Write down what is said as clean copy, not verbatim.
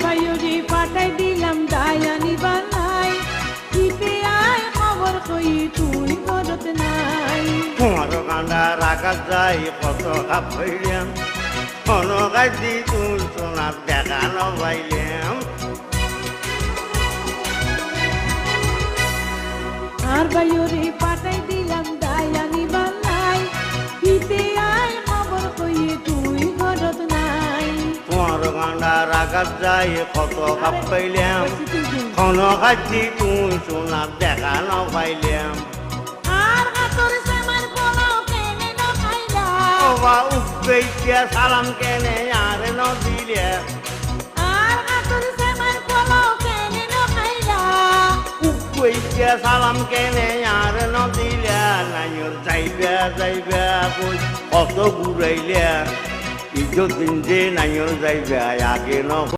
ভাইয়রি পাঠাই দিলাম দায়ানি বানাই ইতে আয় খবর কই তুই ঘরত নাই তোমার কান্দা রাখা যায় কত কাপ হইলাম অনগাই দি তুল সোনার দেখানো পাইলাম আর ভাইয়রি পাঠাই দিলাম দায়ানি বানাই ইতে আয় খবর কই তুই ঘরত নাই তোমার কান্দা রাখা যায় কত কাপ পাইলাম অনগাই দি তুল সোনার দেখানো পাইলাম আর হাতর সামান পোলাও কেনে না খাইলা বাবা উঠবেইয়া সালাম কেনে আর নদিলে আর হাতর সামান পোলাও কেনে না খাইলা উঠবেইয়া সালাম কেনে আর নদিলে নাইর যাইবা যাইবা কই কত ঘুরাইলে ইজ্জত দিন যে নাইর যাইবা আগে ন